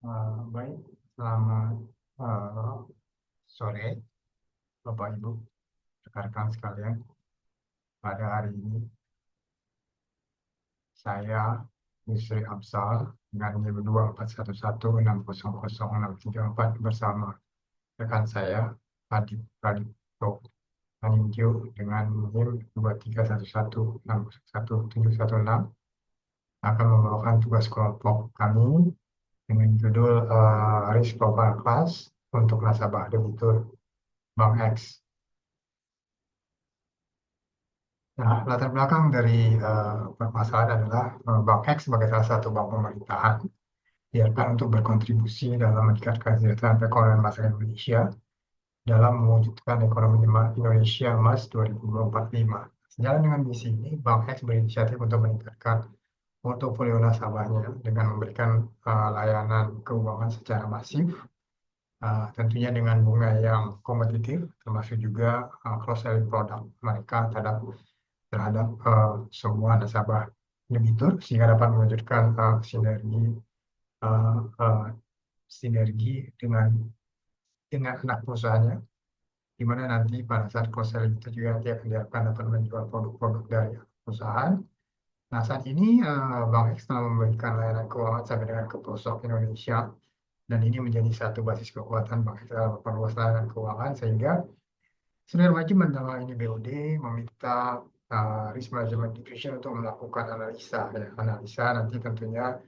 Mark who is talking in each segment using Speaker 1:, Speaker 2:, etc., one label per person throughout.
Speaker 1: Baik, selamat eh, sore, Bapak Ibu, rekan-rekan sekalian. Pada hari ini, saya Yusri Absal dengan NIM 2411600634 bersama rekan saya Adip Pradipto Maningkyo dengan NIM 2311601716 akan membawakan tugas kelompok kami dengan judul Risk Profile Class untuk nasabah debitur Bank X. Nah, latar belakang dari permasalahan adalah Bank X sebagai salah satu bank pemerintahan diharapkan untuk berkontribusi dalam meningkatkan kesejahteraan perekonomian masyarakat Indonesia dalam mewujudkan ekonomi Indonesia Emas 2045. Sejalan dengan misi ini, Bank X berinisiatif untuk meningkatkan portofolio nasabahnya dengan memberikan layanan keuangan secara masif, tentunya dengan bunga yang kompetitif, termasuk juga cross-selling produk mereka terhadap semua nasabah debitur sehingga dapat mewujudkan uh, uh, sinergi dengan anak perusahaannya, di mana nanti pada saat cross-selling itu juga nanti akan diharapkan dapat menjual produk-produk dari perusahaan. Nah, saat ini Bank X telah memberikan layanan keuangan sampai dengan ke pelosok Indonesia, dan ini menjadi satu basis kekuatan Bank X dalam memperluas layanan keuangan, sehingga senior manajemen dalam hal ini BOD meminta Risk Management Division untuk melakukan analisa, ya. Analisa nanti tentunya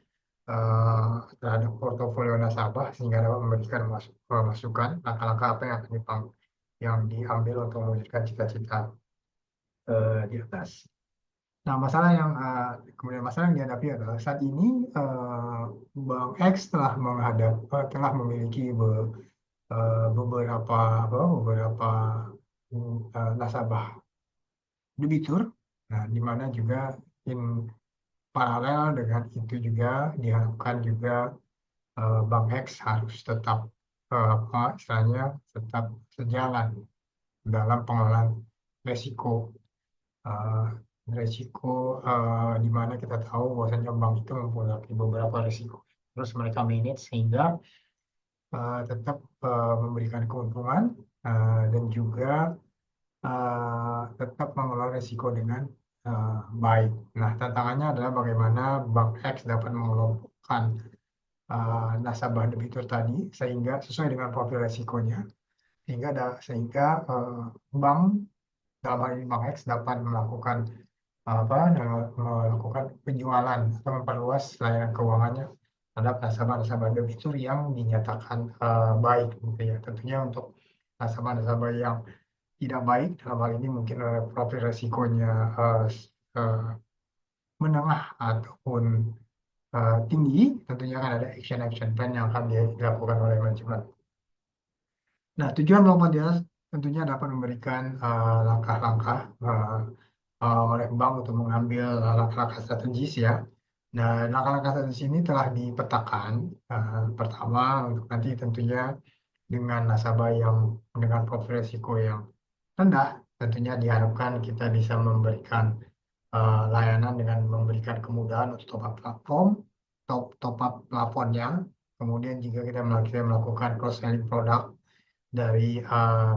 Speaker 1: terhadap portofolio nasabah sehingga dapat memberikan masukan langkah-langkah apa yang diambil untuk mewujudkan cita-cita di atas. Nah, kemudian masalah yang dihadapi adalah saat ini Bank X telah memiliki beberapa nasabah debitur. Nah, di mana juga in paralel dengan itu juga diharapkan juga Bank X harus tetap istilahnya tetap sejalan dalam pengelolaan resiko. Uh, Resiko di mana kita tahu bahwasanya bank itu mempunyai beberapa resiko. Terus mereka manage sehingga tetap memberikan keuntungan dan juga tetap mengelola risiko dengan baik. Nah, tantangannya adalah bagaimana Bank X dapat mengelompokkan nasabah debitur tadi sehingga sesuai dengan profil risikonya, sehingga bank dalam hal ini Bank X dapat melakukan penjualan atau memperluas layanan keuangannya terhadap nasabah-nasabah debitur yang dinyatakan baik, gitu ya. Tentunya untuk nasabah-nasabah yang tidak baik dalam hal ini mungkin profil resikonya uh, menengah ataupun tinggi, tentunya akan ada action plan yang akan dilakukan oleh manajemen. Nah, tujuan melakukan dia tentunya dapat memberikan langkah-langkah oleh bank untuk mengambil langkah-langkah strategis, ya. Nah, langkah-langkah strategis ini telah dipetakan. Pertama, untuk nanti tentunya dengan nasabah yang dengan profil risiko yang rendah, tentunya diharapkan kita bisa memberikan layanan dengan memberikan kemudahan untuk top up plafonnya. Kemudian juga kita melakukan cross-selling produk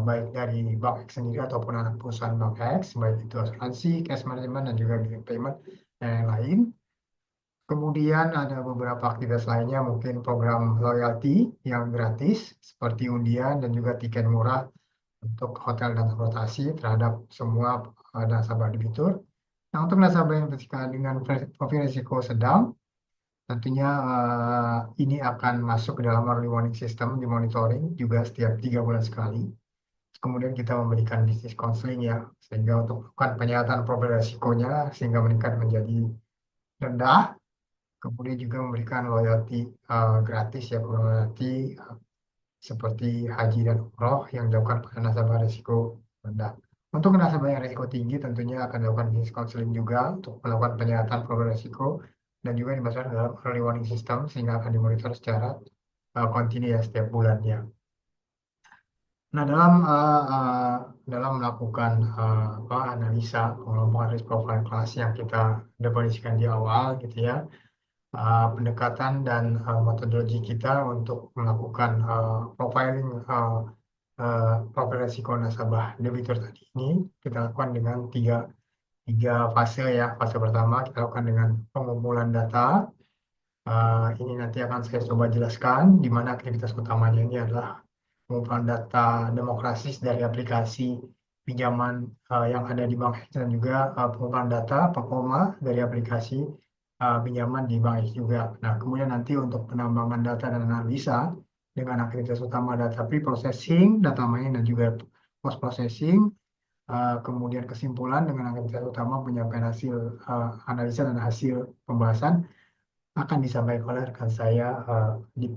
Speaker 1: baik dari Bank X sendiri ataupun anak perusahaan Bank X, baik itu asuransi, cash management, dan juga bill payment, dan yang lain. Kemudian ada beberapa aktivitas lainnya, mungkin program loyalty yang gratis, seperti undian dan juga tiket murah untuk hotel dan transportasi terhadap semua nasabah debitur. Nah, untuk nasabah yang dengan profil risiko sedang, tentunya ini akan masuk ke dalam early warning system, dimonitoring juga setiap 3 bulan sekali. Kemudian kita memberikan bisnis counseling, ya, sehingga untuk melakukan penyihatan profil risikonya sehingga meningkat menjadi rendah. Kemudian juga memberikan loyalty gratis, ya, program loyalty seperti haji dan umroh yang dilakukan pada nasabah risiko rendah. Untuk nasabah yang risiko tinggi tentunya akan dilakukan bisnis counseling juga untuk melakukan penyihatan profil risiko dan juga dimasukkan dalam early warning system sehingga akan dimonitor secara kontinu, ya, setiap bulannya. Nah, dalam melakukan analisa pengelompokan risk profile kelas yang kita definisikan di awal, gitu ya, pendekatan dan metodologi kita untuk melakukan profiling profil risiko nasabah debitur tadi ini kita lakukan dengan tiga fase ya. Fase pertama kita lakukan dengan pengumpulan data. Ini nanti akan saya coba jelaskan di mana aktivitas utamanya ini adalah pengumpulan data demokratis dari aplikasi pinjaman yang ada di Bank X dan juga pengumpulan data performa dari aplikasi pinjaman di Bank X juga. Nah, kemudian nanti untuk penambangan data dan analisa dengan aktivitas utama data pre-processing, data mining dan juga post-processing, kemudian kesimpulan dengan aktivitas utama penyampaian hasil analisa dan hasil pembahasan akan disampaikan oleh rekan saya di.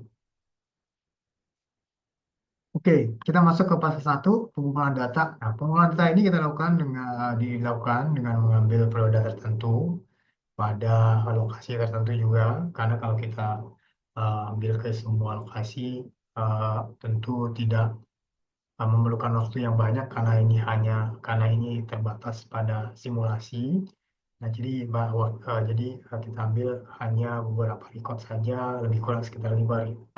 Speaker 1: Oke, kita masuk ke fase 1, pengumpulan data. Nah, pengumpulan data ini kita dilakukan dengan mengambil periode tertentu pada lokasi tertentu juga, karena kalau kita ambil ke semua lokasi tentu tidak memerlukan waktu yang banyak karena ini terbatas pada simulasi. Nah, jadi kita ambil hanya beberapa record saja, lebih kurang sekitar 800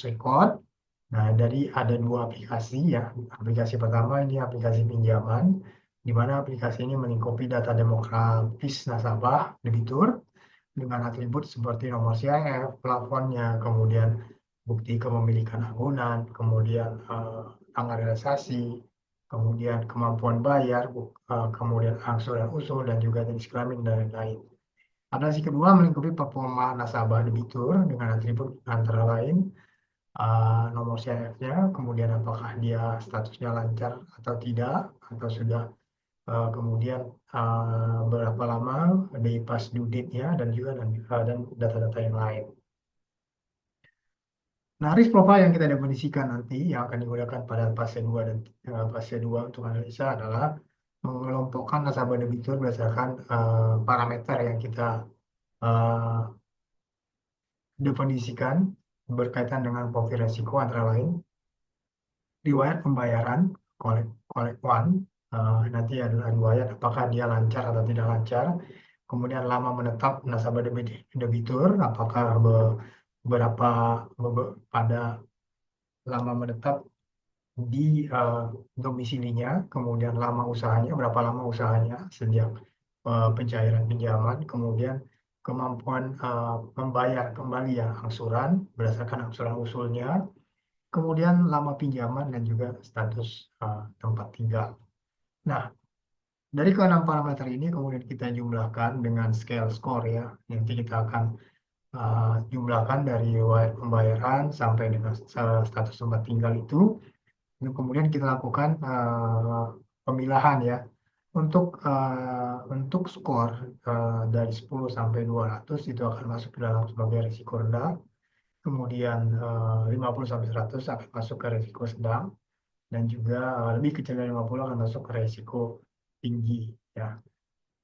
Speaker 1: record. Nah, ada dua aplikasi ya. Aplikasi pertama ini aplikasi pinjaman, di mana aplikasi ini melingkupi data demografis nasabah debitur dengan atribut seperti nomor CIF, plafonnya, kemudian bukti kepemilikan agunan, kemudian tanggal realisasi, kemudian kemampuan bayar, kemudian angsuran usul dan juga jenis kelamin dan lain-lain. Aplikasi kedua melingkupi performa nasabah debitur dengan atribut antara lain nomor CIF-nya, kemudian apakah dia statusnya lancar atau tidak, atau sudah kemudian berapa lama day past due date-nya dan juga dan data-data yang lain. Nah, risk profile yang kita definisikan nanti yang akan digunakan pada fase 2 dan fase 2 untuk analisa adalah mengelompokkan nasabah debitur berdasarkan parameter yang kita definisikan berkaitan dengan profil risiko antara lain riwayat pembayaran collect one, nanti adalah riwayat apakah dia lancar atau tidak lancar, kemudian lama menetap nasabah debitur apakah pada lama menetap di domisilinya, kemudian berapa lama usahanya sejak pencairan pinjaman, kemudian kemampuan membayar kembali ya angsuran berdasarkan angsuran usulnya, kemudian lama pinjaman dan juga status tempat tinggal. Nah, dari keenam parameter ini kemudian kita jumlahkan dengan scale score ya. Nanti kita akan jumlahkan dari riwayat pembayaran sampai dengan status tempat tinggal itu. Kemudian kita lakukan pemilahan ya. Untuk skor dari 10 sampai 200 itu akan masuk ke dalam sebagai risiko rendah. Kemudian 50 sampai 100 akan masuk ke risiko sedang, dan juga lebih kecil dari 50 akan masuk ke risiko tinggi ya.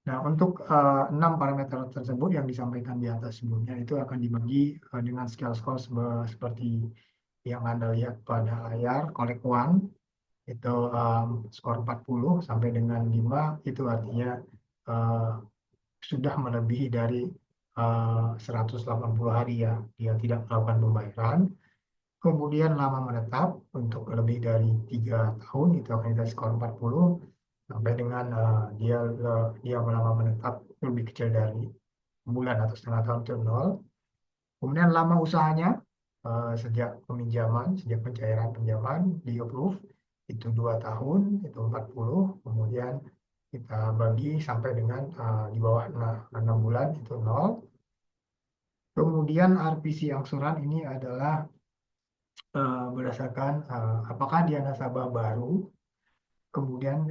Speaker 1: Nah, untuk 6 parameter tersebut yang disampaikan di atas sebelumnya itu akan dibagi dengan scale score seperti yang Anda lihat pada layar. Collect one itu skor 40 sampai dengan 5 itu artinya sudah melebihi dari 180 hari ya dia tidak melakukan pembayaran. Kemudian lama menetap untuk lebih dari 3 tahun itu akan kita skor 40 sampai dengan dia lama menetap lebih kecil dari bulan atau setengah tahun itu 0. Kemudian lama usahanya sejak pencairan pinjaman di approve itu 2 tahun itu 40. Kemudian kita bagi sampai dengan di bawah 6 bulan itu 0. Kemudian RPC angsuran ini adalah berdasarkan apakah dia nasabah baru, kemudian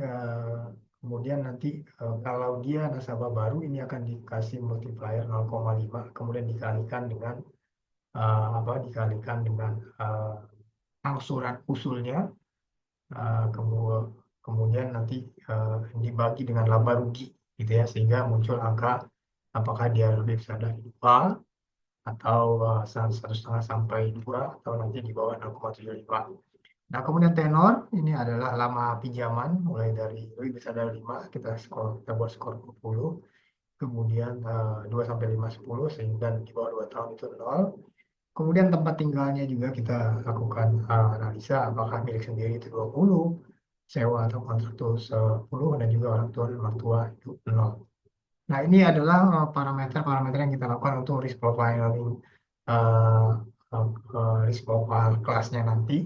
Speaker 1: nanti kalau dia nasabah baru ini akan dikasih multiplier 0,5 kemudian dikalikan dengan angsuran usulnya, kemudian nanti dibagi dengan laba rugi gitu ya, sehingga muncul angka apakah dia lebih besar dari 2 atau 1,5 sampai 2 atau nanti di bawah 0,75. Nah, kemudian tenor ini adalah lama pinjaman mulai dari lebih besar dari 5 kita buat skor 20. kemudian 2 sampai 5, 10, sehingga di bawah 2 tahun itu 0. Kemudian tempat tinggalnya juga kita lakukan analisa apakah milik sendiri itu 20, sewa atau kontrak itu 10, dan juga orang tua dan mertua itu 0. Nah, ini adalah parameter-parameter yang kita lakukan untuk risk profiling, uh, risk profile kelasnya nanti.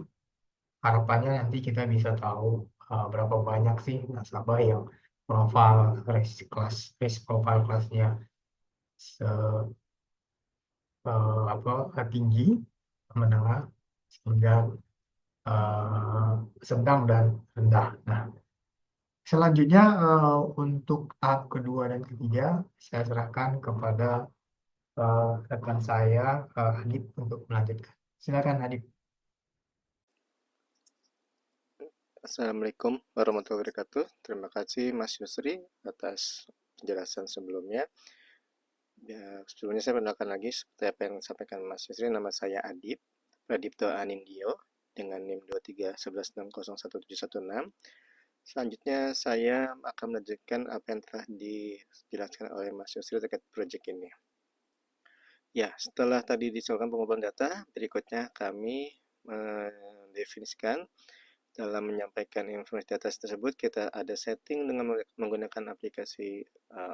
Speaker 1: Harapannya nanti kita bisa tahu berapa banyak sih nasabah yang profil risk profile kelasnya tinggi, menengah, hingga eh, sedang dan rendah. Nah, selanjutnya untuk tahap kedua dan ketiga saya serahkan kepada rekan saya Adit untuk melanjutkan. Silakan Adit.
Speaker 2: Assalamualaikum warahmatullahi wabarakatuh. Terima kasih Mas Yusri atas penjelasan sebelumnya. Ya, sebelumnya saya perkenalkan lagi seperti apa yang disampaikan Mas Yusri. Nama saya Adip Pradipto Anindyo dengan NIM 23116011716. Selanjutnya saya akan melanjutkan apa yang telah dijelaskan oleh Mas Yusri terkait proyek ini. Ya, setelah tadi disoalkan pengumpulan data, berikutnya kami mendefinisikan dalam menyampaikan informasi data tersebut. Kita ada setting dengan menggunakan aplikasi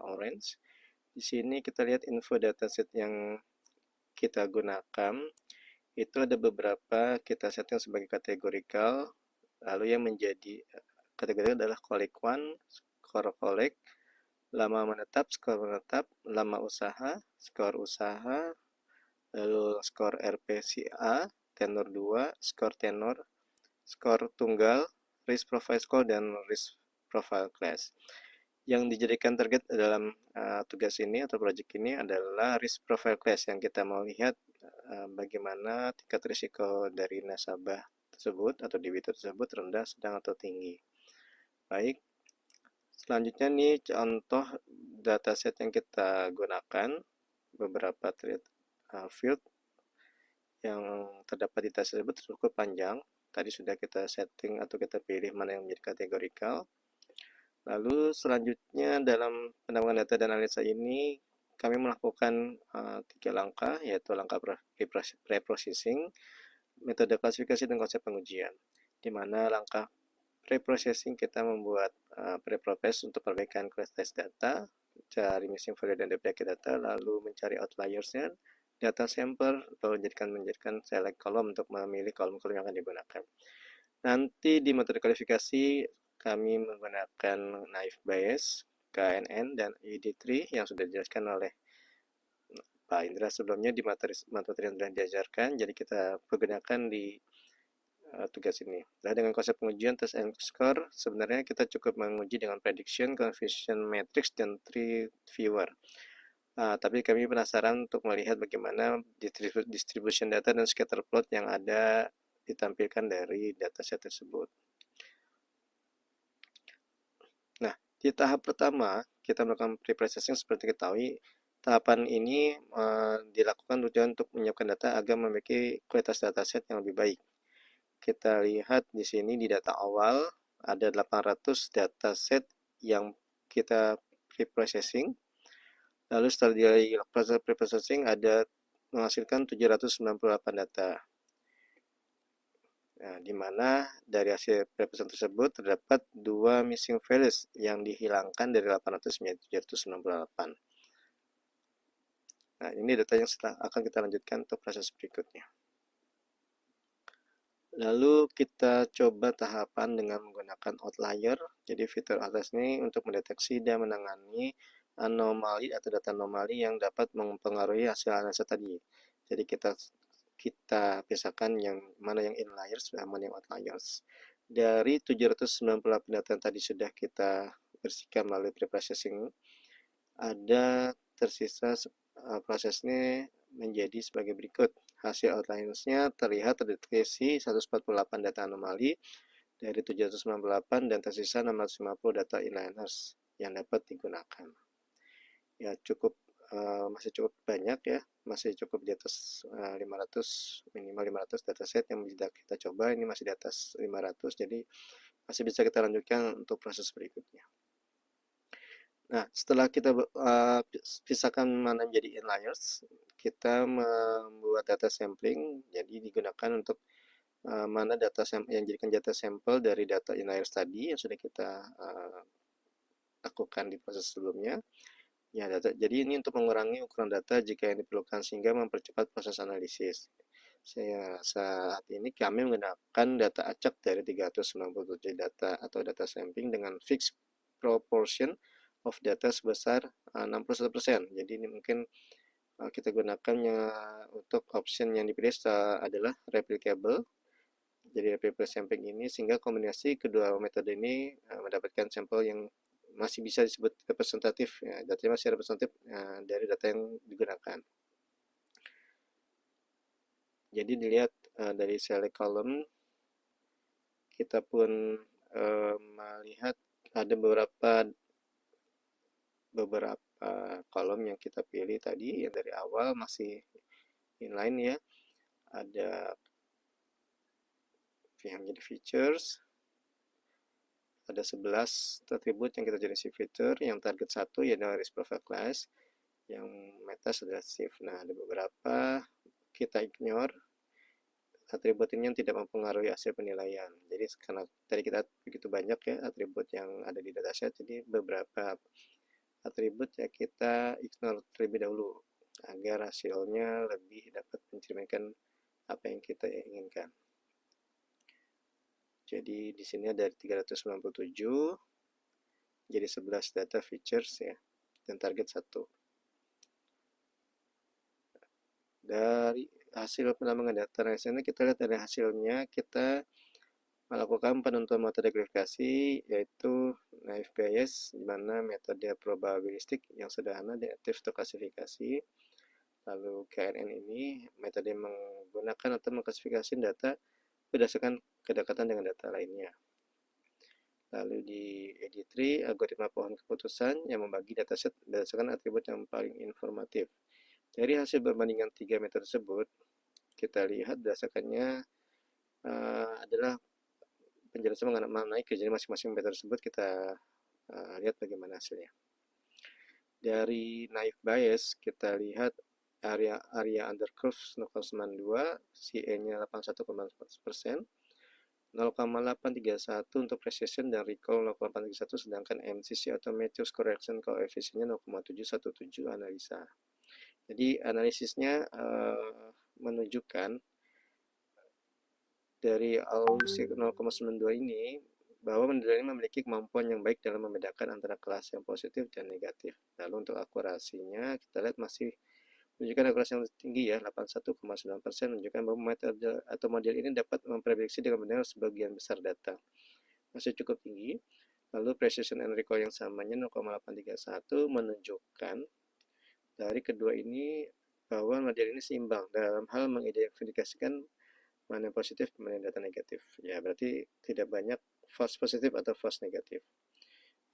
Speaker 2: Orange. Di sini kita lihat info dataset yang kita gunakan. Itu ada beberapa kita setting sebagai kategorikal. Lalu yang menjadi kategori adalah collect one, skor collect, lama menetap, skor menetap, lama usaha, skor usaha, lalu skor RPCA, tenor 2, skor tenor, skor tunggal, risk profile score, dan risk profile class. Yang dijadikan target dalam tugas ini atau project ini adalah risk profile class, yang kita mau lihat bagaimana tingkat risiko dari nasabah tersebut atau debitur tersebut rendah, sedang, atau tinggi. Baik, selanjutnya nih contoh dataset yang kita gunakan, beberapa field yang terdapat di data tersebut cukup panjang. Tadi sudah kita setting atau kita pilih mana yang menjadi kategorikal. Lalu selanjutnya dalam penambangan data dan analisa ini kami melakukan 3 langkah, yaitu langkah pre-processing, metode klasifikasi, dan konsep pengujian. Di mana langkah pre-processing kita membuat pre-process untuk perbaikan kualitas data, cari missing value dan duplicate data, lalu mencari outliersnya, data sampler, lalu menjadikan select column untuk memilih kolom-kolom yang akan digunakan. Nanti di metode kualifikasi kami menggunakan naive Bayes, KNN, dan ID3 yang sudah dijelaskan oleh Pak Indra sebelumnya di materi yang sudah diajarkan. Jadi kita pergunakan di tugas ini. Nah, dengan konsep pengujian test and score, sebenarnya kita cukup menguji dengan prediction, confusion matrix, dan tree viewer. Tapi kami penasaran untuk melihat bagaimana distribution data dan scatter plot yang ada ditampilkan dari dataset tersebut. Nah, di tahap pertama, kita melakukan pre-processing. Seperti ketahui, tahapan ini dilakukan tujuan untuk menyiapkan data agar memiliki kualitas dataset yang lebih baik. Kita lihat di sini di data awal ada 800 dataset yang kita pre-processing. Lalu setelah dari proses pre-processing ada menghasilkan 798 data. Nah, di mana dari hasil pre-processing tersebut terdapat 2 missing values yang dihilangkan dari 800 menjadi 798. Nah, ini data yang akan kita lanjutkan untuk proses berikutnya. Lalu kita coba tahapan dengan menggunakan outlier. Jadi fitur outlier ini untuk mendeteksi dan menangani anomali atau data anomali yang dapat mempengaruhi hasil analisa tadi. Jadi kita pisahkan yang mana yang inliers dan mana yang outliers. Dari 798 data yang tadi sudah kita bersihkan melalui pre-processing, ada tersisa prosesnya menjadi sebagai berikut. Hasil outliersnya terlihat terdeteksi 148 data anomali dari 798 dan tersisa 650 data inliners yang dapat digunakan. Ya, masih cukup banyak ya, masih cukup di atas 500, minimal 500 dataset yang bisa kita coba. Ini masih di atas 500, jadi masih bisa kita lanjutkan untuk proses berikutnya. Nah, setelah kita pisahkan mana menjadi inliers, kita membuat data sampling, jadi digunakan untuk mana data yang jadikan data sampel dari data inliers tadi yang sudah kita lakukan di proses sebelumnya. Ya, jadi ini untuk mengurangi ukuran data jika yang diperlukan sehingga mempercepat proses analisis. Saat ini kami menggunakan data acak dari 397 data atau data sampling dengan fixed proportion of data sebesar 61%. Jadi ini mungkin kita gunakannya untuk option yang dipilih adalah replicable. Jadi replicable sampling ini sehingga kombinasi kedua metode ini mendapatkan sampel yang masih bisa disebut representatif, ya, datanya masih representatif dari data yang digunakan. Jadi dilihat dari select column, kita pun melihat ada beberapa kolom yang kita pilih tadi yang dari awal masih inline ya. Ada yang jadi features, ada 11 atribut yang kita jenis feature, yang target 1 ya adalah risk profile class, yang meta sudah save. Nah, ada beberapa kita ignore atribut ini yang tidak mempengaruhi hasil penilaian. Jadi karena tadi kita begitu banyak ya atribut yang ada di dataset, jadi beberapa atribut ya kita ignore terlebih dahulu agar hasilnya lebih dapat mencerminkan apa yang kita inginkan. Jadi di sini ada 397 jadi 11 data features ya dan target 1. Dari hasil penambangan data ini kita lihat dari hasilnya kita melakukan penentuan metode klasifikasi yaitu naive Bayes di mana metode probabilistik yang sederhana diaktif untuk klasifikasi. Lalu KNN ini metode menggunakan atau mengklasifikasi data berdasarkan kedekatan dengan data lainnya. Lalu di AD3 algoritma pohon keputusan yang membagi dataset berdasarkan atribut yang paling informatif. Dari hasil perbandingan 3 metode tersebut, kita lihat berdasarkannya adalah penjelasan mengenai kerjanya masing-masing metode tersebut. Kita lihat bagaimana hasilnya. Dari naive Bayes, kita lihat area under curve 0,92, CA-nya 81,4%, 0,831 untuk precision dan recall 0,831, sedangkan MCC atau Matthews Correction Coefficient-nya 0,717 analisa. Jadi analisisnya menunjukkan dari AUC 0,92 ini bahwa model ini memiliki kemampuan yang baik dalam membedakan antara kelas yang positif dan negatif. Lalu untuk akurasinya kita lihat masih menunjukkan akurasi yang tinggi ya, 81,9%, menunjukkan bahwa metode atau model ini dapat memprediksi dengan benar sebagian besar data. Masih cukup tinggi. Lalu precision and recall yang samanya 0,831 menunjukkan dari kedua ini bahwa model ini seimbang dalam hal mengidentifikasikan mana yang positif, mana yang data negatif. Ya, berarti tidak banyak false positif atau false negatif.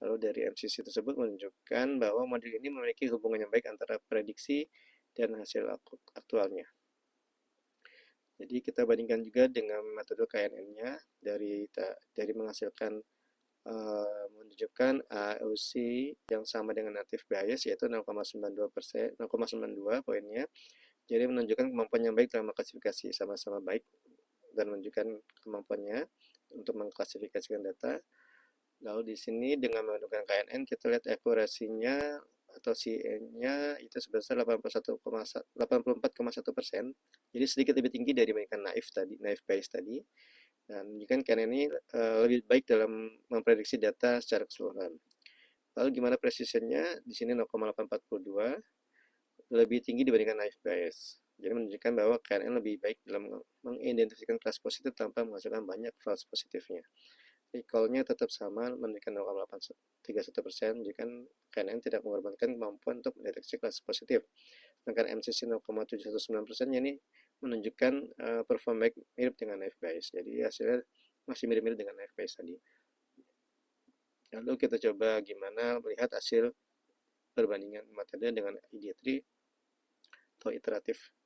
Speaker 2: Lalu dari MCC tersebut menunjukkan bahwa model ini memiliki hubungan yang baik antara prediksi dan hasil aktualnya. Jadi kita bandingkan juga dengan metode KNN-nya dari menghasilkan menunjukkan AUC yang sama dengan native Bayes yaitu 0,92%, 0,92 poinnya. Jadi menunjukkan kemampuan yang baik dalam mengklasifikasi, sama-sama baik dan menunjukkan kemampuannya untuk mengklasifikasikan data. Lalu di sini dengan menggunakan KNN kita lihat akurasinya atau CN-nya itu sebesar 84,1%. Jadi sedikit lebih tinggi dibandingkan naive Bayes tadi. Dan menunjukkan KNN ini lebih baik dalam memprediksi data secara keseluruhan. Lalu gimana precision-nya? Di sini 0,842 lebih tinggi dibandingkan naive Bayes. Jadi menunjukkan bahwa KNN lebih baik dalam mengidentifikasi kelas positif tanpa menghasilkan banyak false positifnya. Recall-nya tetap sama, menunjukkan 0,831%, menunjukkan KNN tidak mengorbankan kemampuan untuk mendeteksi kelas positif. Sedangkan MCC 0,719% ini menunjukkan perform baik mirip dengan naive Bayes. Jadi hasilnya masih mirip-mirip dengan naive Bayes tadi. Lalu kita coba gimana melihat hasil perbandingan metode dengan ID3 atau iteratif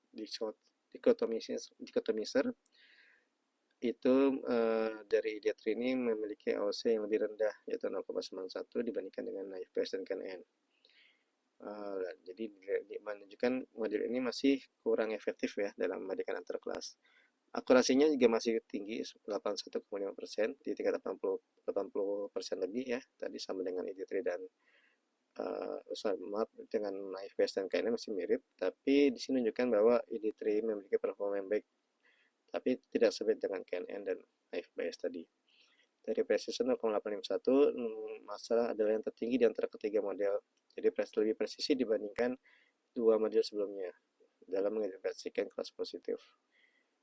Speaker 2: dichotomizer. itu dari ID3 ini memiliki AOC yang lebih rendah, yaitu 0,91 dibandingkan dengan IFPS dan KNN. Jadi menunjukkan model ini masih kurang efektif ya dalam membandingkan antar kelas. Akurasinya juga masih tinggi, 81,5% di tingkat 80% lebih ya, tadi sama dengan ID3 dan maaf, dengan IFPS dan KNN masih mirip, tapi di sini menunjukkan bahwa ID3 memiliki performa yang baik, tapi tidak sebaik dengan KNN dan IFPS tadi. Dari precision 0,851, masalah adalah yang tertinggi di antara ketiga model. Jadi lebih presisi dibandingkan dua model sebelumnya dalam mengidentifikasikan kelas positif.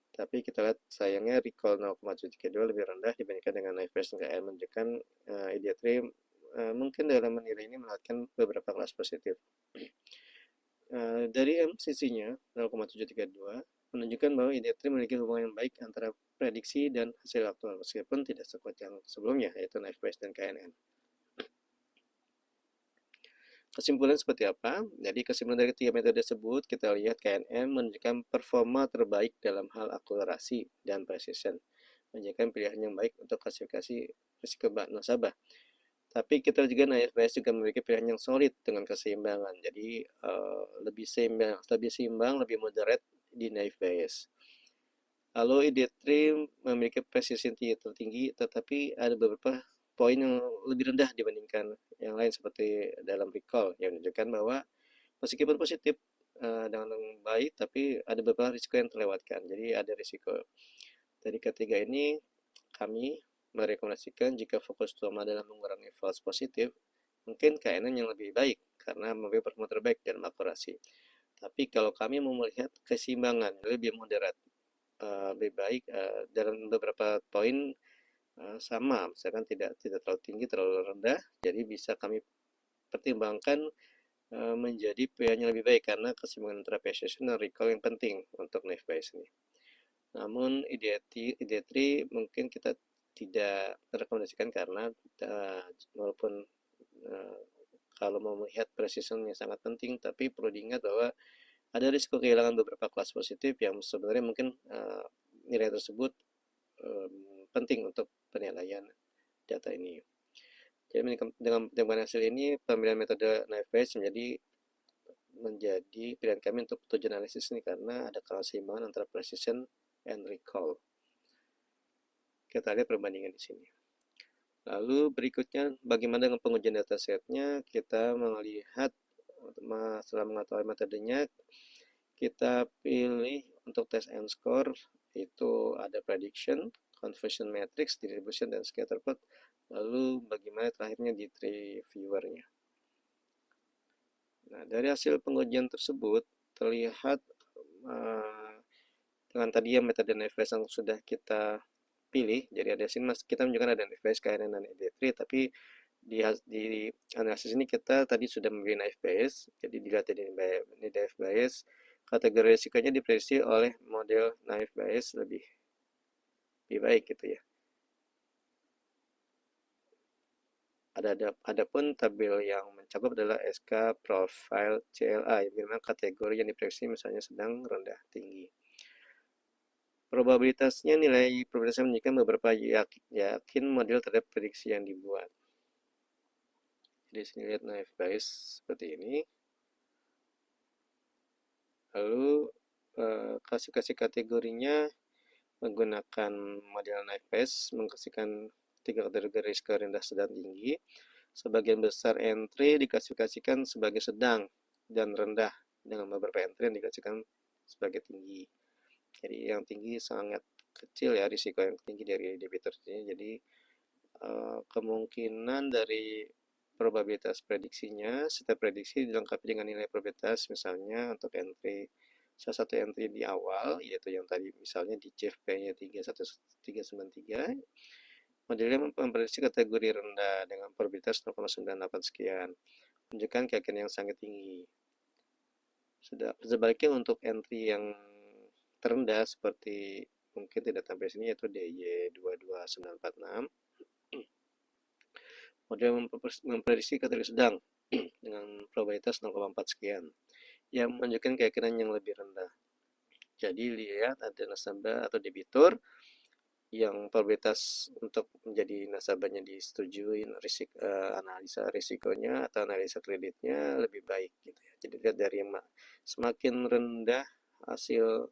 Speaker 2: Tapi kita lihat sayangnya recall 0,732 lebih rendah dibandingkan dengan IFPS dan KNN, menunjukkan ID3 mungkin dalam menilai ini melewatkan beberapa kelas positif. Dari MCC-nya 0,732 menunjukkan bahwa ID3 memiliki hubungan yang baik antara prediksi dan hasil aktual meskipun tidak sekuat yang sebelumnya yaitu IFPS dan KNN. Kesimpulan seperti apa? Jadi kesimpulan dari ketiga metode tersebut kita lihat KNN menunjukkan performa terbaik dalam hal akurasi dan precision, menunjukkan pilihan yang baik untuk klasifikasi risiko nasabah. Tapi kita juga IFPS juga memiliki pilihan yang solid dengan keseimbangan. Jadi lebih seimbang, lebih moderate di IFPS. Lalu ID3 memiliki precision tertinggi, tetapi ada beberapa poin yang lebih rendah dibandingkan yang lain seperti dalam recall yang menunjukkan bahwa meskipun positif dengan baik, tapi ada beberapa risiko yang terlewatkan. Jadi ada risiko. Dari ketiga ini kami merekomendasikan jika fokus utama adalah mengurangi false positif, mungkin KNN yang lebih baik karena memiliki performa terbaik dan akurasi. Tapi kalau kami mau melihat keseimbangan lebih moderat, lebih baik dalam beberapa poin sama, misalkan tidak terlalu tinggi, terlalu rendah, jadi bisa kami pertimbangkan menjadi pilihan yang lebih baik karena keseimbangan antara precision dan recall yang penting untuk IFPS ini. Namun ID3 mungkin kita tidak merekomendasikan karena walaupun kalau mau melihat precision yang sangat penting, tapi perlu diingat bahwa ada risiko kehilangan beberapa kelas positif yang sebenarnya mungkin nilai tersebut penting untuk penilaian data ini. Jadi dengan hasil ini pemilihan metode IFPS menjadi pilihan kami untuk tujuan analisis ini karena ada keseimbangan antara precision and recall. Kita lihat perbandingan di sini. Lalu berikutnya bagaimana dengan pengujian datasetnya? Kita melihat setelah mengetahui metodenya, kita pilih untuk test and score itu ada prediction, conversion matrix, distribution, dan scatter plot. Lalu bagaimana terakhirnya di tree viewer-nya. Nah, dari hasil pengujian tersebut terlihat dengan tadi yang metode IFPS yang sudah kita pilih, jadi ada sini kita menunjukkan ada IFPS, KNN, dan ID3, tapi di analisis ini kita tadi sudah memilih IFPS, jadi dilihat dari IFPS, kategori risikonya diprediksi oleh model IFPS lebih baik gitu ya. Adapun tabel yang mencakup adalah SK profile CLA, yang memang kategori yang diprediksi misalnya sedang, rendah, tinggi. Probabilitasnya nilai probabilitasnya menunjukkan beberapa yakin model terhadap prediksi yang dibuat. Jadi sini lihat IFPS seperti ini. Lalu klasifikasi kategorinya menggunakan model IFPS mengklasifikasikan 3 kategori risiko rendah, sedang, tinggi. Sebagian besar entry diklasifikasikan sebagai sedang dan rendah, dengan beberapa entry yang diklasifikasikan sebagai tinggi. Jadi yang tinggi sangat kecil ya, risiko yang tinggi dari debitor ini. Jadi kemungkinan dari probabilitas prediksinya, setiap prediksi dilengkapi dengan nilai probabilitas, misalnya untuk entry salah satu entry di awal, yaitu yang tadi misalnya di CFP-nya 31393, modelnya memprediksi kategori rendah dengan probabilitas 0,98 sekian, menunjukkan keyakinan yang sangat tinggi. Sebaliknya untuk entry yang terendah seperti mungkin tidak sampai sini yaitu DY22946, model memprediksi kategori sedang dengan probabilitas 0,4 sekian yang menunjukkan keyakinan yang lebih rendah. Jadi lihat ada nasabah atau debitur yang probabilitas untuk menjadi nasabahnya disetujui, analisa risikonya atau analisa kreditnya lebih baik gitu ya. Jadi lihat dari semakin rendah hasil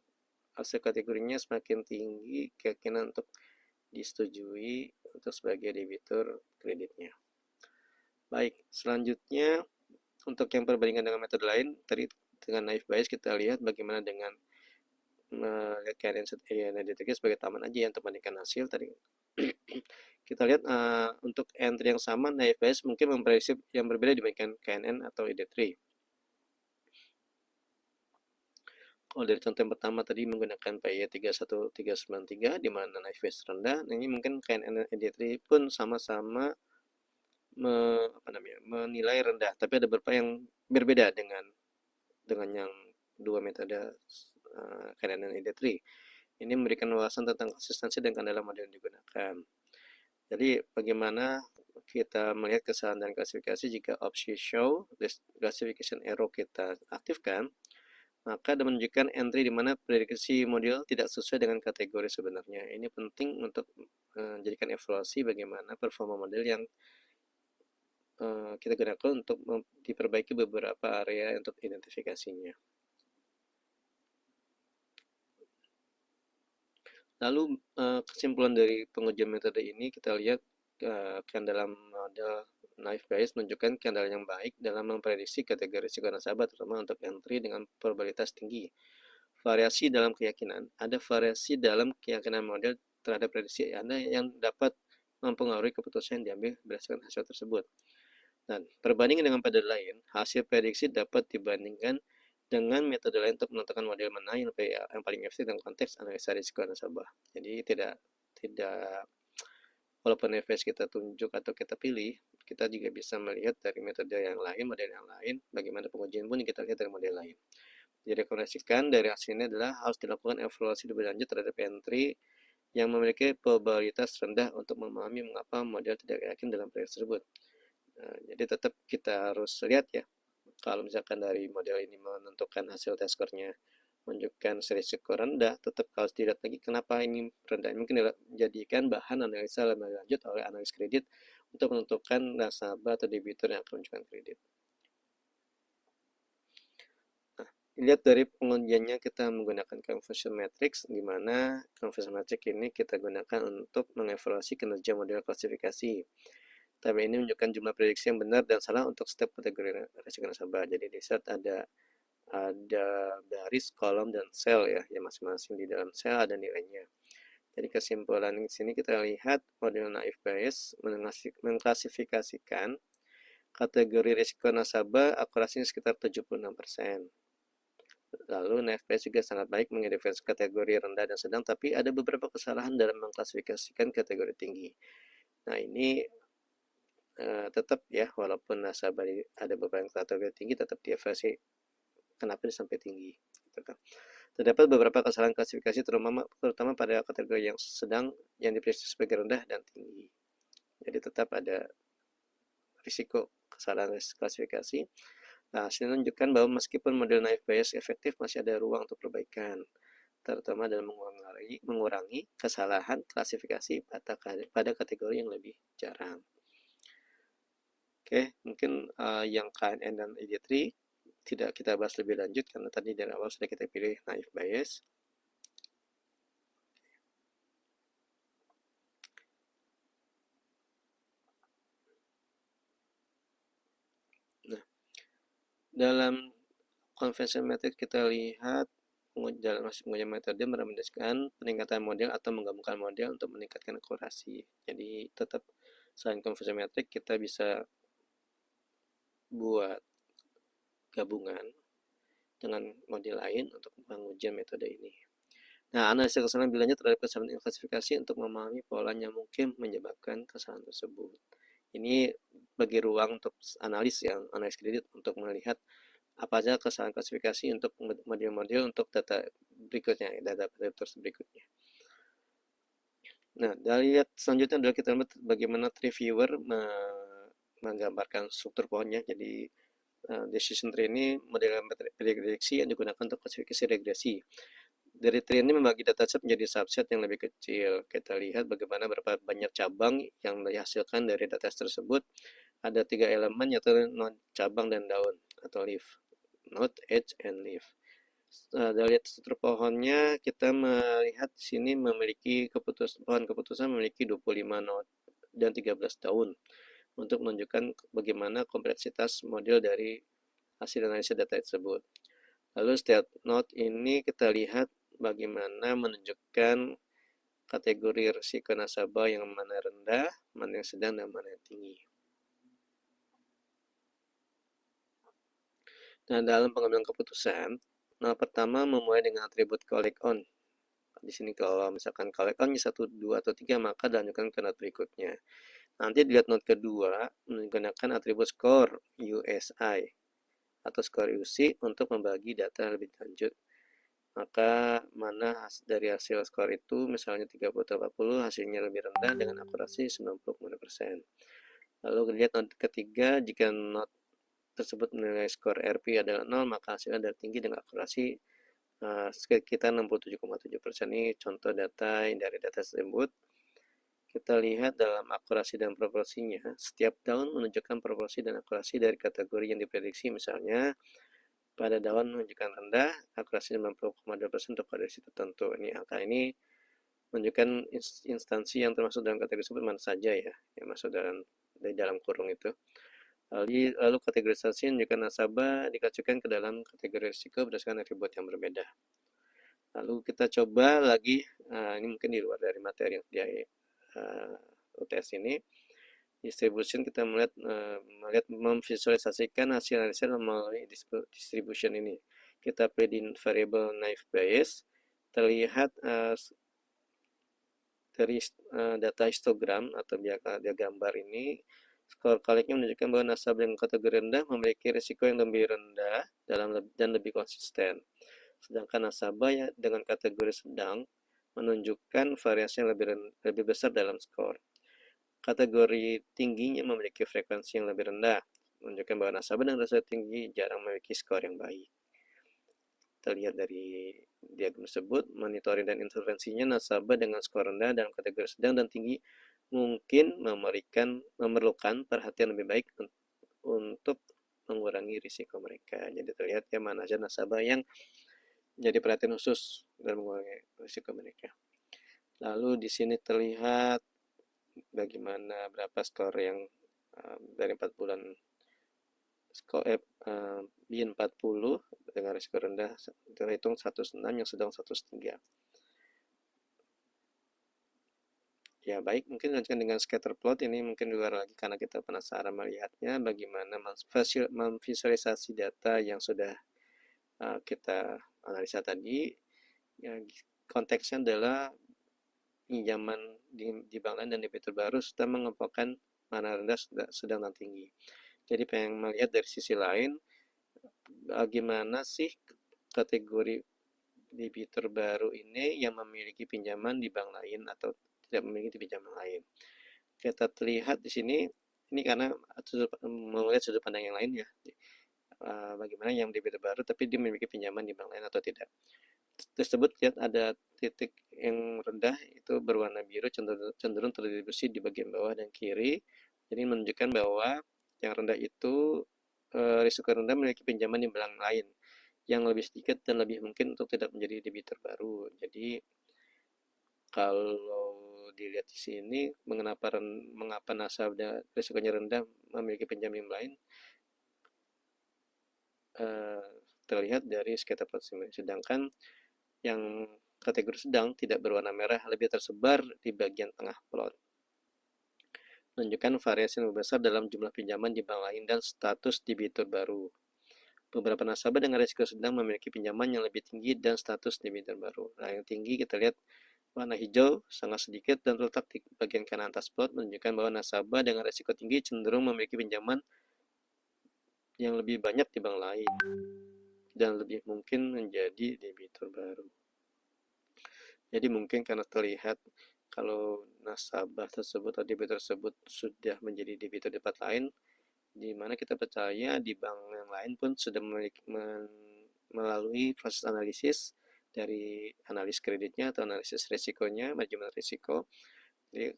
Speaker 2: hasil kategorinya, semakin tinggi keyakinan untuk disetujui untuk sebagai debitur kreditnya. Baik, selanjutnya untuk yang perbandingan dengan metode lain, tadi dengan naive Bayes kita lihat bagaimana dengan melihat KNN sebagai taman aja yang membandingkan hasil tadi. Kita lihat untuk entry yang sama, naive Bayes mungkin memprediksi yang berbeda dibandingkan KNN atau ID3. Kalau dari contoh yang pertama tadi menggunakan PY 31393 di mana naive Bayes rendah, nah ini mungkin KNN dan ID3 pun sama-sama menilai rendah, tapi ada beberapa yang berbeda dengan yang dua metode KNN dan ID3. Ini memberikan wawasan tentang konsistensi dan kendala model yang digunakan. Jadi bagaimana kita melihat kesalahan dan klasifikasi jika opsi show classification error kita aktifkan, maka ada menunjukkan entry di mana prediksi model tidak sesuai dengan kategori sebenarnya. Ini penting untuk menjadikan evaluasi bagaimana performa model yang kita gunakan untuk diperbaiki beberapa area untuk identifikasinya. Lalu kesimpulan dari pengujian metode ini kita lihat kendala model naive Bayes menunjukkan kendala yang baik dalam memprediksi kategori risiko nasabah terutama untuk entry dengan probabilitas tinggi. Variasi dalam keyakinan, ada variasi dalam keyakinan model terhadap prediksi Anda yang dapat mempengaruhi keputusan yang diambil berdasarkan hasil tersebut. Dan perbandingan dengan metode lain, hasil prediksi dapat dibandingkan dengan metode lain untuk menentukan model mana yang paling efektif dalam konteks analisa risiko nasabah. Jadi tidak walaupun EVS kita tunjuk atau kita pilih, kita juga bisa melihat dari metode yang lain, model yang lain, bagaimana pengujian pun kita lihat dari model lain. Jadi rekomendasikan dari hasil ini adalah harus dilakukan evaluasi lebih lanjut terhadap entry yang memiliki probabilitas rendah untuk memahami mengapa model tidak yakin dalam proyek tersebut. Jadi tetap kita harus lihat ya, kalau misalkan dari model ini menentukan hasil test score-nya menunjukkan risiko rendah, tetap harus dilihat lagi kenapa ini rendah. Mungkin dijadikan bahan analisa lebih lanjut oleh analis kredit untuk menentukan nasabah atau debitur yang akan menunjukkan kredit. Nah, lihat dari pengujiannya kita menggunakan conversion matrix, di mana conversion matrix ini kita gunakan untuk mengevaluasi kinerja model klasifikasi. Tabel ini menunjukkan jumlah prediksi yang benar dan salah untuk setiap kategori risiko nasabah. Jadi di set ada baris, kolom, dan sel ya, yang masing-masing di dalam sel ada nilainya. Jadi kesimpulan di sini kita lihat model naive Bayes mengklasifikasikan kategori risiko nasabah akurasinya sekitar 76%. Lalu naive Bayes juga sangat baik mengidentifikasi kategori rendah dan sedang, tapi ada beberapa kesalahan dalam mengklasifikasikan kategori tinggi. Nah ini tetap ya, walaupun nasabah ada beberapa kategori tinggi, tetap dievaluasi kenapa sampai tinggi. Gitu kan. Terdapat beberapa kesalahan klasifikasi terutama pada kategori yang sedang yang diprediksi sebagai rendah dan tinggi. Jadi tetap ada risiko kesalahan klasifikasi. Nah, hasilnya menunjukkan bahwa meskipun model naive Bayes efektif, masih ada ruang untuk perbaikan, terutama dalam mengurangi kesalahan klasifikasi pada kategori yang lebih jarang. Oke, mungkin yang KNN dan ID3 tidak kita bahas lebih lanjut karena tadi dari awal sudah kita pilih naive Bayes. Nah, dalam conversion matrix kita lihat dalam hasil pengujian metode merekomendasikan peningkatan model atau menggabungkan model untuk meningkatkan akurasi. Jadi tetap selain conversion matrix kita bisa buat gabungan dengan model lain untuk pengujian metode ini. Nah, analisa kesalahan lebih lanjut terhadap kesalahan klasifikasi untuk memahami polanya mungkin menyebabkan kesalahan tersebut. Ini bagi ruang untuk analis kredit untuk melihat apa saja kesalahan klasifikasi untuk model-model untuk data berikutnya, data berikutnya. Nah, dari lihat selanjutnya adalah kita lihat bagaimana tree viewer menggambarkan struktur pohonnya. Jadi decision tree ini model prediksi yang digunakan untuk klasifikasi regresi. Dari tree ini membagi dataset menjadi subset yang lebih kecil. Kita lihat bagaimana berapa banyak cabang yang dihasilkan dari dataset tersebut. Ada 3 elemen yaitu node, cabang, dan daun atau leaf. Node, edge, and leaf. Dari struktur pohonnya kita melihat di sini memiliki pohon keputusan memiliki 25 node dan 13 daun untuk menunjukkan bagaimana kompleksitas model dari hasil analisis data tersebut. Lalu setiap node ini kita lihat bagaimana menunjukkan kategori risiko nasabah yang mana rendah, mana yang sedang, dan mana yang tinggi. Nah, dalam pengambilan keputusan, pertama memulai dengan atribut collect on. Di sini kalau misalkan collect on 1, 2, atau 3, maka dilanjutkan ke node berikutnya. Nanti dilihat node kedua menggunakan atribut score USI atau score UC untuk membagi data lebih lanjut. Maka mana dari hasil skor itu misalnya 30 atau 40 hasilnya lebih rendah dengan akurasi 90%. Lalu lihat node ketiga, jika node tersebut menilai skor RP adalah 0, maka hasilnya adalah tinggi dengan akurasi sekitar 67,7%. Ini contoh data dari data tersebut. Kita lihat dalam akurasi dan proporsinya, setiap daun menunjukkan proporsi dan akurasi dari kategori yang diprediksi. Misalnya pada daun menunjukkan rendah, akurasi 90,2% untuk kondisi tertentu. Ini angka ini menunjukkan instansi yang termasuk dalam kategori tersebut mana saja ya, yang masuk di dalam kurung itu. Lalu kategorisasi menunjukkan nasabah dikacukan ke dalam kategori risiko berdasarkan atribut yang berbeda. Lalu kita coba lagi, ini mungkin di luar dari materi yang dia UTS ini. Distribution kita melihat memvisualisasikan hasil analisis melalui distribution ini. Kita pilih di variable naive bayes, terlihat dari data histogram atau dia gambar ini, skor collectnya menunjukkan bahwa nasabah dengan kategori rendah memiliki risiko yang lebih rendah dan lebih konsisten. Sedangkan nasabah yang dengan kategori sedang menunjukkan variasi yang lebih besar dalam skor. Kategori tingginya memiliki frekuensi yang lebih rendah, menunjukkan bahwa nasabah dengan resiko tinggi jarang memiliki skor yang baik. Kita lihat dari diagram tersebut, monitoring dan intervensinya nasabah dengan skor rendah dalam kategori sedang dan tinggi mungkin memerlukan perhatian lebih baik untuk mengurangi risiko mereka. Jadi terlihat ya mana saja nasabah yang jadi perhatian khusus dalam mengurangi risiko mereka. Lalu di sini terlihat bagaimana berapa skor yang dari 4 bulan skor B40 dengan risiko rendah terhitung 106, yang sedang 103. Ya baik, mungkin lanjutkan dengan scatter plot. Ini mungkin luar lagi karena kita penasaran melihatnya bagaimana memvisualisasi data yang sudah kita analisa tadi. Ya, konteksnya adalah pinjaman di bank lain dan debitur baru sudah mengelompokkan mana rendah, sedang, dan tinggi. Jadi pengen melihat dari sisi lain, bagaimana sih kategori debitur baru ini yang memiliki pinjaman di bank lain atau tidak memiliki pinjaman lain. Kita terlihat di sini, ini karena melihat sudut pandang yang lain ya, bagaimana yang debitur baru tapi dia memiliki pinjaman di bank lain atau tidak. Tersebut lihat ada titik yang rendah itu berwarna biru, cenderung terdistribusi di bagian bawah dan kiri. Jadi menunjukkan bahwa yang rendah itu risiko rendah memiliki pinjaman di bank lain yang lebih sedikit dan lebih mungkin untuk tidak menjadi debitur baru. Jadi kalau dilihat di sini mengapa nasabah risikonya rendah memiliki pinjaman lain, terlihat dari scatter plot ini. Sedangkan yang kategori sedang tidak berwarna merah lebih tersebar di bagian tengah plot. Menunjukkan variasi yang lebih besar dalam jumlah pinjaman di bank lain dan status debitur baru. Beberapa nasabah dengan risiko sedang memiliki pinjaman yang lebih tinggi dan status debitur baru. Nah, yang tinggi kita lihat warna hijau sangat sedikit dan terletak di bagian kanan atas plot, menunjukkan bahwa nasabah dengan risiko tinggi cenderung memiliki pinjaman yang lebih banyak di bank lain dan lebih mungkin menjadi debitur baru. Jadi mungkin karena terlihat kalau nasabah tersebut atau debitur tersebut sudah menjadi debitur di tempat lain, di mana kita percaya di bank yang lain pun sudah melalui proses analisis dari analis kreditnya atau analisis risikonya, manajemen risiko. Jadi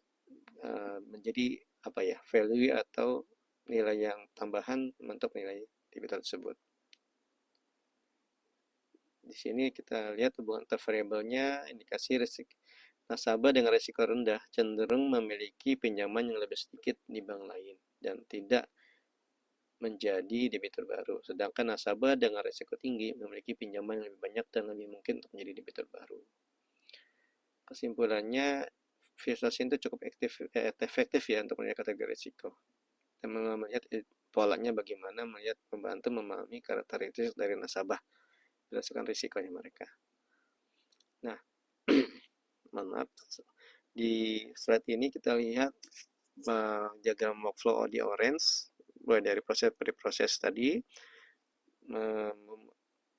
Speaker 2: menjadi apa ya, value atau nilai yang tambahan untuk nilai debitur tersebut. Di sini kita lihat hubungan antar variabelnya, indikasi risiko. Nasabah dengan risiko rendah cenderung memiliki pinjaman yang lebih sedikit di bank lain dan tidak menjadi debitur baru. Sedangkan nasabah dengan risiko tinggi memiliki pinjaman yang lebih banyak dan lebih mungkin untuk menjadi debitur baru. Kesimpulannya, Fieldstone itu cukup efektif ya untuk melihat kategori risiko dan melihat polanya bagaimana, melihat membantu memahami karakteristik dari nasabah berdasarkan risikonya mereka. Nah, mohon maaf, di slide ini kita lihat diagram workflow di orange, mulai dari proses pre-proses tadi,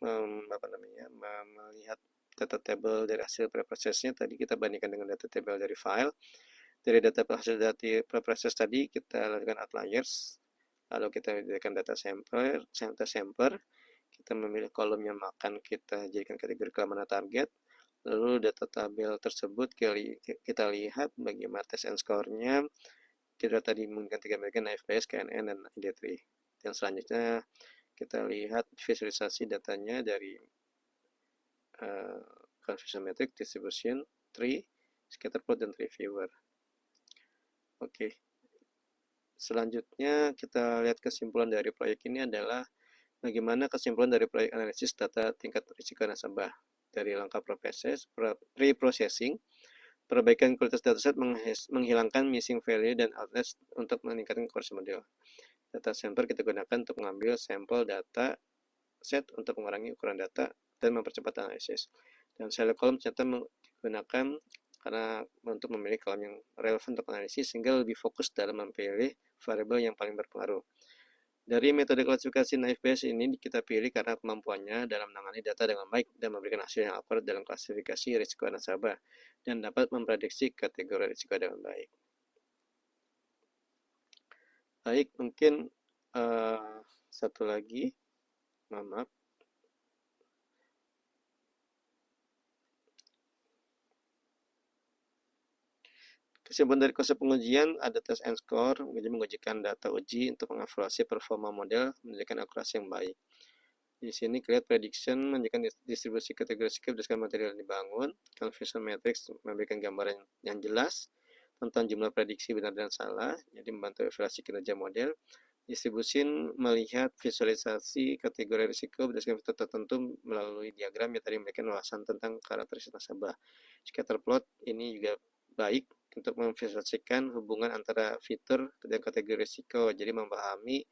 Speaker 2: melihat data table dari hasil pre-prosesnya tadi kita bandingkan dengan data table dari file. Dari data hasil dari pre-proses tadi kita lakukan outliers, lalu kita jadikan data sampler, kita memilih kolom yang makan, kita jadikan kategori keamanan target. Lalu data tabel tersebut kita lihat bagaimana test and score-nya. Kita tadi menggunakan 3 bagian IFPS, KNN, dan ID3. Dan selanjutnya kita lihat visualisasi datanya dari confusion metric, distribution, tree, scatter plot, dan tree viewer. Oke. Selanjutnya kita lihat kesimpulan dari proyek ini adalah bagaimana kesimpulan dari proyek analisis data tingkat risiko nasabah. Dari langkah pre-processing, perbaikan kualitas dataset menghilangkan missing value dan outliers untuk meningkatkan accuracy model. Data sampler kita gunakan untuk mengambil sampel data set untuk mengurangi ukuran data dan mempercepat analisis. Dan select column ternyata digunakan karena untuk memilih kolom yang relevan untuk analisis sehingga lebih fokus dalam memilih variabel yang paling berpengaruh. Dari metode klasifikasi NAIFBS ini kita pilih karena kemampuannya dalam menangani data dengan baik dan memberikan hasil yang akurat dalam klasifikasi risiko nasabah dan dapat memprediksi kategori risiko dengan baik. Baik, mungkin satu lagi, maaf. Kesimpulan dari konsep pengujian ada test and score, mengujikan data uji untuk mengevaluasi performa model, menjadikan akurasi yang baik. Di sini create prediction, menjadikan distribusi kategori risiko berdasarkan material yang dibangun. Confusion matrix memberikan gambaran yang jelas tentang jumlah prediksi benar dan salah, jadi membantu evaluasi kinerja model. Distribution melihat visualisasi kategori risiko berdasarkan fitur tertentu melalui diagram yang tadi memberikan wawasan tentang karakteristik nasabah. Scatter plot ini juga baik untuk memvisualisasikan hubungan antara fitur dan kategori risiko, jadi memahami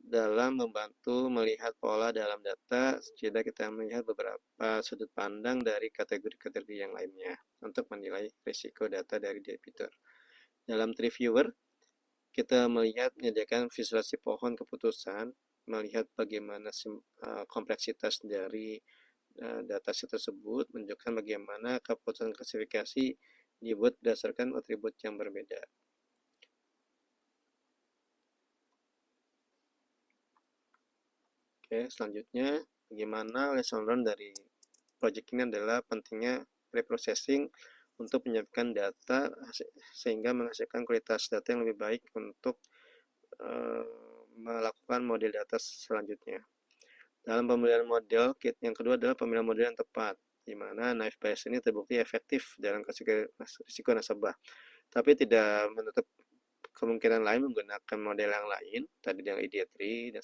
Speaker 2: dalam membantu melihat pola dalam data, sehingga kita melihat beberapa sudut pandang dari kategori-kategori yang lainnya untuk menilai risiko data dari debitur. Dalam tree viewer, kita melihat menyediakan visualisasi pohon keputusan, melihat bagaimana kompleksitas dari dataset tersebut, menunjukkan bagaimana keputusan klasifikasi dibuat berdasarkan atribut yang berbeda. Oke, selanjutnya bagaimana lesson learned dari project ini adalah pentingnya pre-processing untuk menyiapkan data sehingga menghasilkan kualitas data yang lebih baik untuk melakukan model data selanjutnya. Dalam pemilihan model, yang kedua adalah pemilihan model yang tepat, di mana NAIFBS ini terbukti efektif dalam risiko nasabah, tapi tidak menutup kemungkinan lain menggunakan model yang lain, tadi yang ID3 dan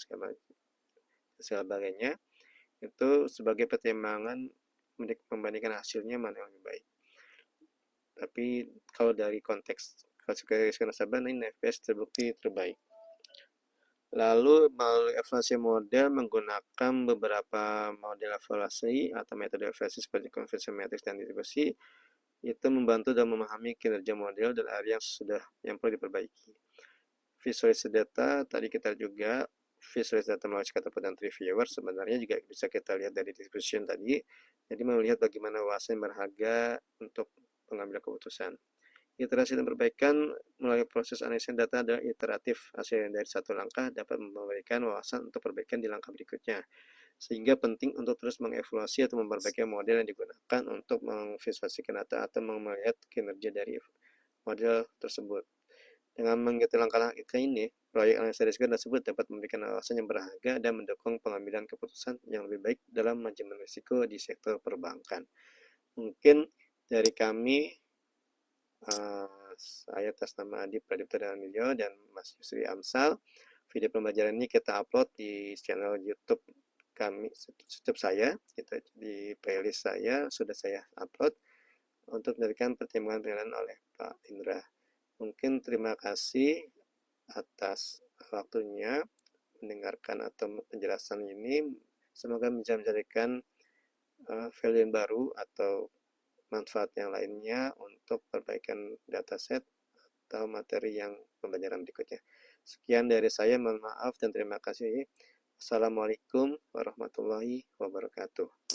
Speaker 2: sebagainya, itu sebagai pertimbangan membandingkan hasilnya mana yang lebih baik. Tapi kalau dari konteks klasifikasi risiko nasabah, ini NAIFBS terbukti terbaik. Lalu melalui evaluasi model menggunakan beberapa model evaluasi atau metode evaluasi seperti confusion matrix dan distribusi, itu membantu dalam memahami kinerja model dan area yang perlu diperbaiki. Visualisasi data, tadi kita juga visualisasi data melalui scatter plot dan tree viewer, sebenarnya juga bisa kita lihat dari distribution tadi, jadi melihat bagaimana wawasan yang berharga untuk pengambilan keputusan. Iterasi dan perbaikan melalui proses analisis data adalah iteratif. Hasil dari satu langkah dapat memberikan wawasan untuk perbaikan di langkah berikutnya. sehingga penting untuk terus mengevaluasi atau memperbaiki model yang digunakan untuk memvisualisasikan data atau melihat kinerja dari model tersebut. Dengan mengikuti langkah-langkah ini, proyek analisa risiko tersebut dapat memberikan alasan yang berharga dan mendukung pengambilan keputusan yang lebih baik dalam manajemen risiko di sektor perbankan. Mungkin dari kami, saya atas nama Adi Pradipta Danamilyo dan Mas Yusri Amsal, video pembelajaran ini kita upload di channel YouTube kami, YouTube saya, di playlist saya sudah saya upload untuk memberikan pertimbangan penilaian oleh Pak Indra. Mungkin terima kasih atas waktunya mendengarkan atau penjelasan ini. Semoga bisa menjadikan value yang baru atau manfaat yang lainnya untuk perbaikan dataset atau materi yang pembelajaran berikutnya. Sekian dari saya, mohon maaf dan terima kasih. Assalamualaikum warahmatullahi wabarakatuh.